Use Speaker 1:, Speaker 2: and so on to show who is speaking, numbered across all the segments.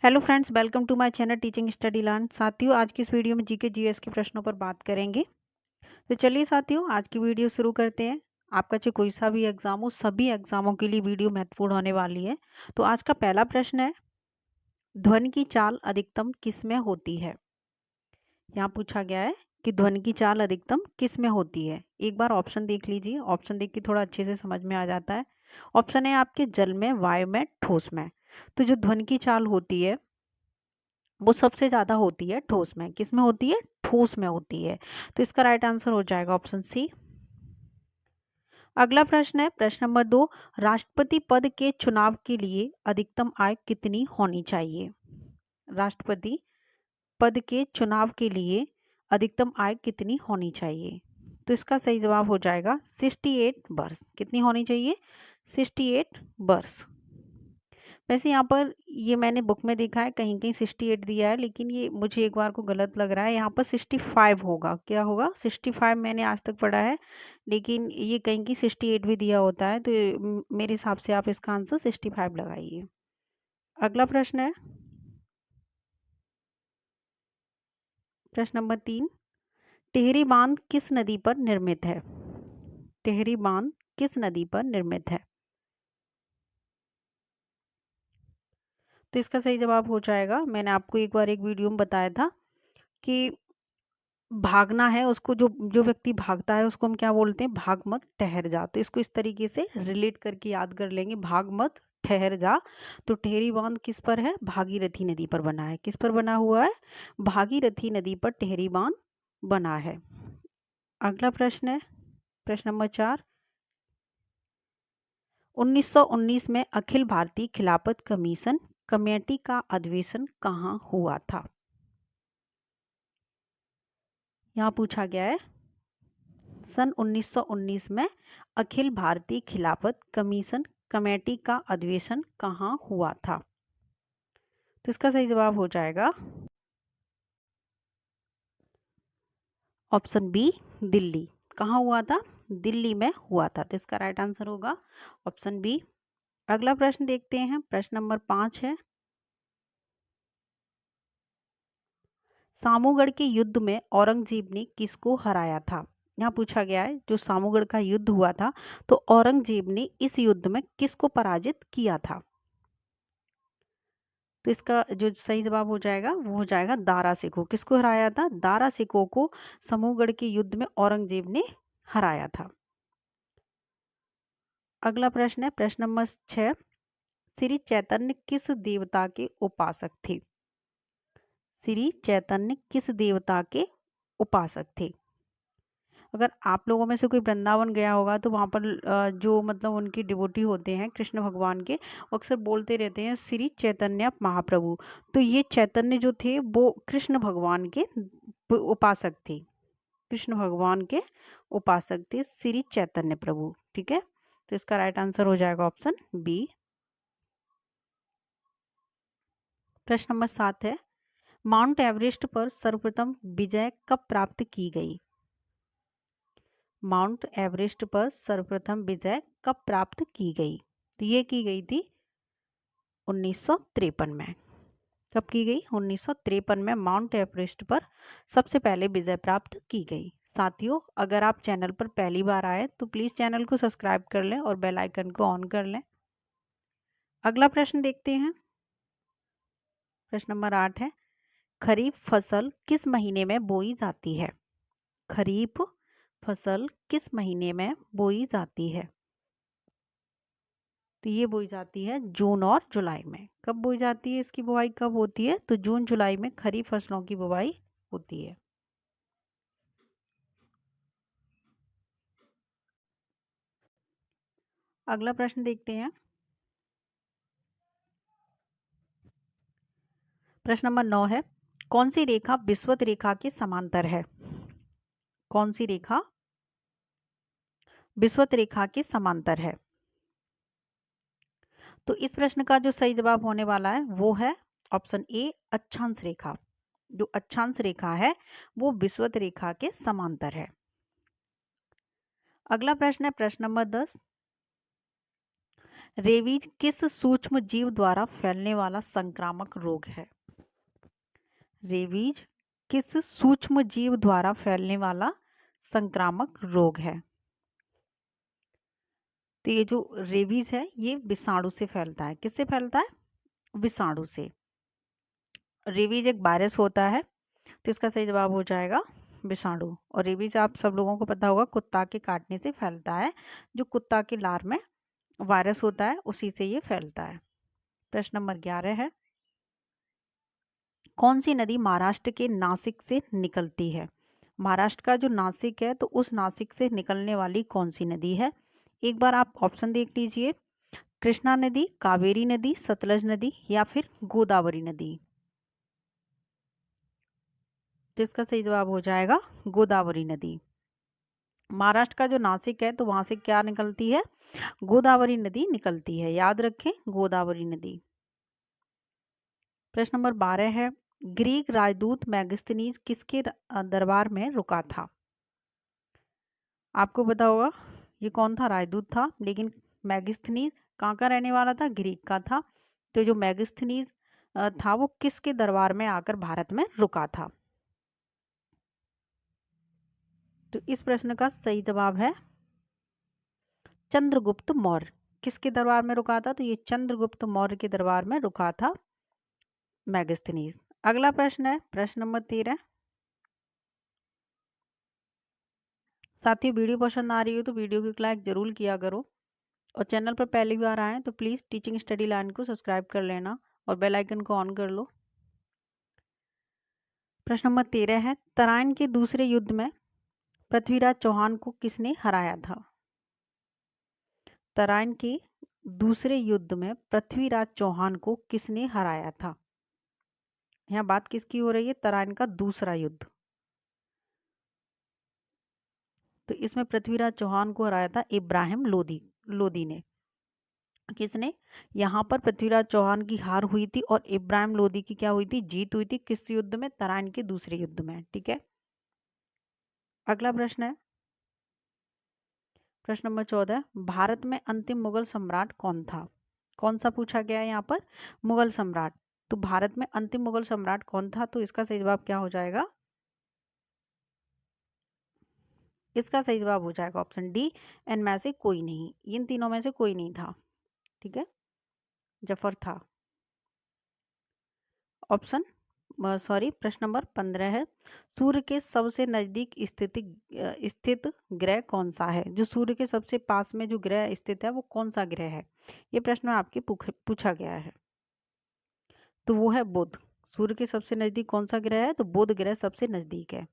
Speaker 1: Hello friends, welcome to my channel teaching study learn. साथियों, आज की इस वीडियो में जीके जीएस के प्रश्नों पर बात करेंगे। तो चलिए साथियों, आज की वीडियो शुरू करते हैं। आपका चाहे कोई सा भी एग्जाम हो, सभी एग्जामों के लिए वीडियो महत्वपूर्ण होने वाली है। तो आज का पहला प्रश्न है, ध्वनि की चाल अधिकतम किस में होती है। यहाँ पूछा गया है कि ध्वनि की चाल अधिकतम किस में होती है। एक बार ऑप्शन देख लीजिए, ऑप्शन देख के थोड़ा अच्छे से समझ में आ जाता है। ऑप्शन है आपके जल में, वायु में, ठोस में। तो जो ध्वनि की चाल होती है वो सबसे ज्यादा होती है ठोस में। किस में होती है? ठोस में होती है। तो इसका राइट आंसर हो जाएगा ऑप्शन सी। अगला प्रश्न है, प्रश्न नंबर 2, राष्ट्रपति पद के चुनाव के लिए अधिकतम आयु कितनी होनी चाहिए। राष्ट्रपति पद के चुनाव के लिए अधिकतम आयु कितनी होनी चाहिए। तो इसका सही जवाब हो जाएगा 68 वर्ष। कितनी होनी चाहिए? 68 वर्ष। वैसे यहाँ पर ये मैंने बुक में देखा है, कहीं कहीं 68 दिया है, लेकिन ये मुझे एक बार को गलत लग रहा है। यहाँ पर 65 होगा। क्या होगा? 65 मैंने आज तक पढ़ा है, लेकिन ये कहीं की 68 भी दिया होता है। तो मेरे हिसाब से आप इसका आंसर 65 लगाइए। अगला प्रश्न है, प्रश्न नंबर 3, टिहरी बांध किस नदी पर निर्मित है। टिहरी बांध किस नदी पर निर्मित है। तो इसका सही जवाब हो जाएगा, मैंने आपको एक बार एक वीडियो में बताया था कि भागना है उसको, जो जो व्यक्ति भागता है उसको हम क्या बोलते हैं? भाग मत ठहर जा। तो इसको इस तरीके से रिलेट करके याद कर लेंगे, भाग मत ठहर जा। तो टिहरी बांध किस पर है? भागीरथी नदी पर बना है। किस पर बना हुआ है? भागीरथी नदी पर टिहरी बांध बना है। अगला प्रश्न है, प्रश्न नंबर 4, 1919 में अखिल भारतीय खिलाफत कमीशन कमेटी का अधिवेशन कहाँ हुआ था। यहाँ पूछा गया है, सन 1919 में अखिल भारतीय खिलाफत कमीशन कमेटी का अधिवेशन कहाँ हुआ था। तो इसका सही जवाब हो जाएगा ऑप्शन बी, दिल्ली। कहाँ हुआ था? दिल्ली में हुआ था। तो इसका राइट आंसर होगा ऑप्शन बी। अगला प्रश्न देखते हैं, प्रश्न नंबर 5 है, सामूगढ़ के युद्ध में औरंगजेब ने किसको हराया था। यहाँ पूछा गया है, जो सामूगढ़ का युद्ध हुआ था, तो औरंगजेब ने इस युद्ध में किसको पराजित किया था। तो इसका जो सही जवाब हो जाएगा वो हो जाएगा दारा सिकों। किसको हराया था? दारा सिकों को समूहगढ़ के युद्ध में औरंगजेब ने हराया था। अगला प्रश्न है, प्रश्न नंबर 6, श्री चैतन्य किस देवता के उपासक थे। श्री चैतन्य किस देवता के उपासक थे। अगर आप लोगों में से कोई वृंदावन गया होगा तो वहाँ पर जो मतलब उनके डिवोटी होते हैं कृष्ण भगवान के, वो अक्सर बोलते रहते हैं श्री चैतन्य महाप्रभु। तो ये चैतन्य जो थे वो कृष्ण भगवान के उपासक थे। कृष्ण भगवान के उपासक थे श्री चैतन्य प्रभु। ठीक है, तो इसका राइट आंसर हो जाएगा ऑप्शन बी। प्रश्न नंबर 7 है, माउंट एवरेस्ट पर सर्वप्रथम विजय कब प्राप्त की गई। माउंट एवरेस्ट पर सर्वप्रथम विजय कब प्राप्त की गई। तो ये की गई थी 1953 में। कब की गई? 1953 में माउंट एवरेस्ट पर सबसे पहले विजय प्राप्त की गई। साथियों, अगर आप चैनल पर पहली बार आए तो प्लीज़ चैनल को सब्सक्राइब कर लें और बेल आइकन को ऑन कर लें। अगला प्रश्न देखते हैं, प्रश्न नंबर 8 है, खरीफ फसल किस महीने में बोई जाती है। खरीफ फसल किस महीने में बोई जाती है। तो ये बोई जाती है जून और जुलाई में। कब बोई जाती है? इसकी बुआई कब होती है? तो जून जुलाई में खरीफ फसलों की बुआई होती है। अगला प्रश्न देखते हैं, प्रश्न नंबर 9 है, कौन सी रेखा विषुवत रेखा के समांतर है। कौन सी रेखा विषुवत रेखा के समांतर है। तो इस प्रश्न का जो सही जवाब होने वाला है वो है ऑप्शन ए, अक्षांश रेखा। जो अक्षांश रेखा है वो विषुवत रेखा के समांतर है। अगला प्रश्न है, प्रश्न नंबर 10, रेबीज किस सूक्ष्म जीव द्वारा फैलने वाला संक्रामक रोग है? रेबीज किस सूक्ष्म जीव द्वारा फैलने वाला संक्रामक रोग है? तो ये जो रेबीज है ये विषाणु से फैलता है। किससे फैलता है? विषाणु से। रेबीज एक वायरस होता है, तो इसका सही जवाब हो जाएगा विषाणु। और रेबीज आप सब लोगों को पता होगा कुत्ता के काटने से फैलता है। जो कुत्ता के लार में वायरस होता है उसी से ये फैलता है। प्रश्न नंबर 11 है, कौन सी नदी महाराष्ट्र के नासिक से निकलती है? महाराष्ट्र का जो नासिक है तो उस नासिक से निकलने वाली कौन सी नदी है? एक बार आप ऑप्शन देख लीजिए, कृष्णा नदी, कावेरी नदी, सतलज नदी या फिर गोदावरी नदी। तो इसका सही जवाब हो जाएगा गोदावरी नदी। महाराष्ट्र का जो नासिक है तो वहां से क्या निकलती है? गोदावरी नदी निकलती है, याद रखें गोदावरी नदी। प्रश्न नंबर 12 है, ग्रीक राजदूत मैगस्थनीज किसके दरबार में रुका था? आपको पता होगा ये कौन था, राजदूत था, लेकिन मैगस्थनीज कहाँ का रहने वाला था? ग्रीक का था। तो जो मैगस्थनीज था वो किसके दरबार में आकर भारत में रुका था? तो इस प्रश्न का सही जवाब है चंद्रगुप्त मौर्य। किसके दरबार में रुका था? तो ये चंद्रगुप्त मौर्य के दरबार में रुका था मैगस्थनीज। अगला प्रश्न है प्रश्न नंबर 13। साथियों वीडियो पसंद आ रही हो तो वीडियो को लाइक जरूर किया करो, और चैनल पर पहली बार आए तो प्लीज़ टीचिंग स्टडी लाइन को सब्सक्राइब कर लेना और बेल आइकन को ऑन कर लो। प्रश्न नंबर 13 है, तराइन के दूसरे युद्ध में पृथ्वीराज चौहान को किसने हराया था? तराइन के दूसरे युद्ध में पृथ्वीराज चौहान को किसने हराया था? यहाँ बात किसकी हो रही है? तराइन का दूसरा युद्ध। तो इसमें पृथ्वीराज चौहान को हराया था इब्राहिम लोदी ने। किसने? यहाँ पर पृथ्वीराज चौहान की हार हुई थी और इब्राहिम लोदी की क्या हुई थी? जीत हुई थी। किस युद्ध में? तराइन के दूसरे युद्ध में। ठीक है, अगला प्रश्न है प्रश्न नंबर 14, भारत में अंतिम मुगल सम्राट कौन था? कौन सा पूछा गया है यहाँ पर? मुगल सम्राट। तो भारत में अंतिम मुगल सम्राट कौन था? तो इसका सही जवाब क्या हो जाएगा? इसका सही जवाब हो जाएगा ऑप्शन डी, इन में से कोई नहीं, इन तीनों में से कोई नहीं था। ठीक है, जफर था। ऑप्शन प्रश्न नंबर 15 है, सूर्य के सबसे नजदीक स्थित ग्रह कौन सा है? जो सूर्य के सबसे पास में जो ग्रह स्थित है वो कौन सा ग्रह है? ये प्रश्न आपके पूछा गया है। तो वो है बुध। सूर्य के सबसे नजदीक कौन सा ग्रह है? तो बुध ग्रह सबसे नजदीक है।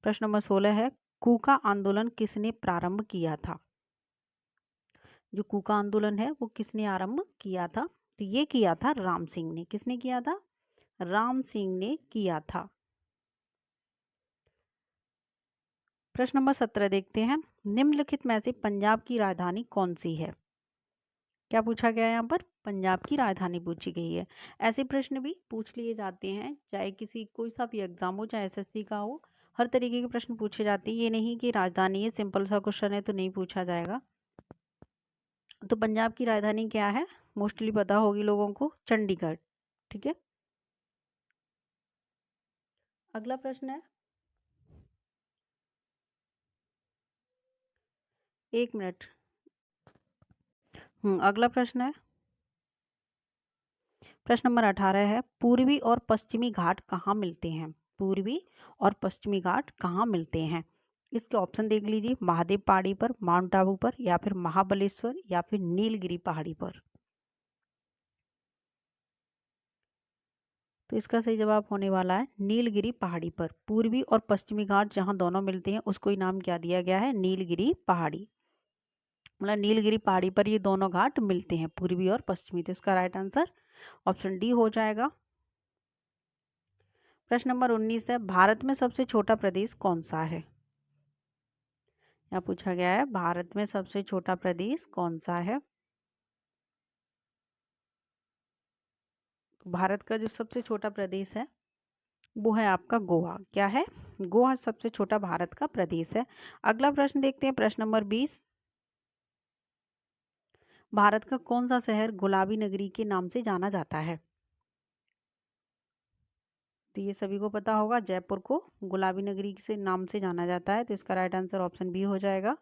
Speaker 1: प्रश्न नंबर 16 है, कूका आंदोलन किसने प्रारंभ किया था? जो कूका आंदोलन है वो किसने आरंभ किया था? तो ये किया था राम सिंह ने। किसने किया था? राम सिंह ने किया था। प्रश्न नंबर 17 देखते हैं, निम्नलिखित में से पंजाब की राजधानी कौन सी है? क्या पूछा गया है यहाँ पर? पंजाब की राजधानी पूछी गई है। ऐसे प्रश्न भी पूछ लिए जाते हैं, चाहे किसी कोई सा भी एग्जाम हो, चाहे एसएससी का हो, हर तरीके के प्रश्न पूछे जाते हैं। ये नहीं कि राजधानी है, सिंपल सा क्वेश्चन है तो नहीं पूछा जाएगा। तो पंजाब की राजधानी क्या है? मोस्टली पता होगी लोगों को, चंडीगढ़। ठीक है, अगला प्रश्न है, एक मिनट। अगला प्रश्न है प्रश्न नंबर 18 है, पूर्वी और पश्चिमी घाट कहाँ मिलते हैं? पूर्वी और पश्चिमी घाट कहाँ मिलते हैं? इसके ऑप्शन देख लीजिए, महादेव पहाड़ी पर, माउंट आबू पर, या फिर महाबलेश्वर, या फिर नीलगिरी पहाड़ी पर। तो इसका सही जवाब होने वाला है नीलगिरी पहाड़ी पर। पूर्वी और पश्चिमी घाट जहाँ दोनों मिलते हैं उसको ही नाम क्या दिया गया है? नीलगिरी पहाड़ी। मतलब नीलगिरी पहाड़ी पर ये दोनों घाट मिलते हैं, पूर्वी और पश्चिमी। तो इसका राइट आंसर ऑप्शन डी हो जाएगा। प्रश्न नंबर 19 है, भारत में सबसे छोटा प्रदेश कौन सा है? यहाँ पूछा गया है भारत में सबसे छोटा प्रदेश कौन सा है? तो भारत का जो सबसे छोटा प्रदेश है वो है आपका गोवा। क्या है? गोवा सबसे छोटा भारत का प्रदेश है। अगला प्रश्न देखते हैं प्रश्न नंबर 20, भारत का कौन सा शहर गुलाबी नगरी के नाम से जाना जाता है? तो ये सभी को पता होगा, जयपुर को गुलाबी नगरी से नाम से जाना जाता है, तो इसका राइट आंसर ऑप्शन बी हो जाएगा।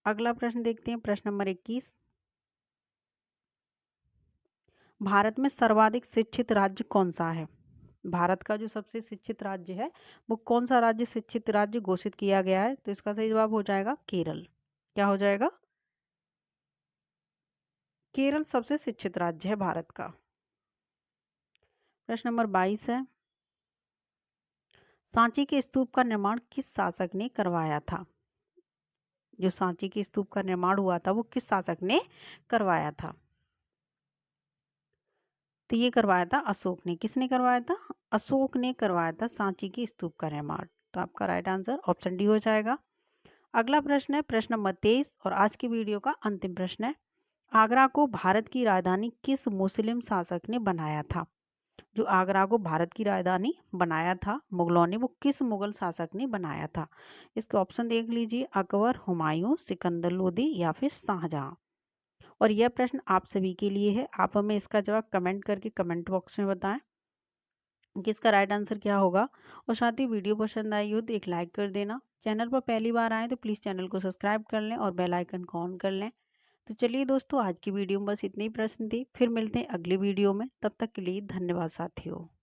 Speaker 1: अगला प्रश्न देखते हैं, प्रश्न नंबर 21। भारत में सर्वाधिक शिक्षित राज्य कौन सा है? भारत का जो सबसे शिक्षित राज्य है वो कौन सा राज्य शिक्षित राज्य घोषित किया गया है? तो इसका सही जवाब हो जाएगा केरल। क्या हो जाएगा? केरल सबसे शिक्षित राज्य है भारत का। प्रश्न नंबर 22 है, सांची के स्तूप का निर्माण किस शासक ने करवाया था? जो सांची के स्तूप का निर्माण हुआ था वो किस शासक ने करवाया था? तो ये करवाया था अशोक ने। किसने करवाया था? अशोक ने करवाया था सांची की स्तूप का निर्माण। तो आपका राइट आंसर ऑप्शन डी हो जाएगा। अगला प्रश्न है प्रश्न नंबर 23 और आज की वीडियो का अंतिम प्रश्न है, आगरा को भारत की राजधानी किस मुस्लिम शासक ने बनाया था? जो आगरा को भारत की राजधानी बनाया था मुगलों ने, वो किस मुगल शासक ने बनाया था? इसके ऑप्शन देख लीजिए, अकबर, हुमायूं, सिकंदर लोदी या फिर शाहजहां। और यह प्रश्न आप सभी के लिए है, आप हमें इसका जवाब कमेंट करके कमेंट बॉक्स में बताएं कि इसका राइट आंसर क्या होगा। और साथ ही वीडियो पसंद आई हो तो एक लाइक कर देना। चैनल पर पहली बार आए तो प्लीज़ चैनल को सब्सक्राइब कर लें और बेल आइकन को ऑन कर लें। तो चलिए दोस्तों, आज की वीडियो में बस इतने ही प्रश्न थे, फिर मिलते हैं अगली वीडियो में। तब तक के लिए धन्यवाद साथियों।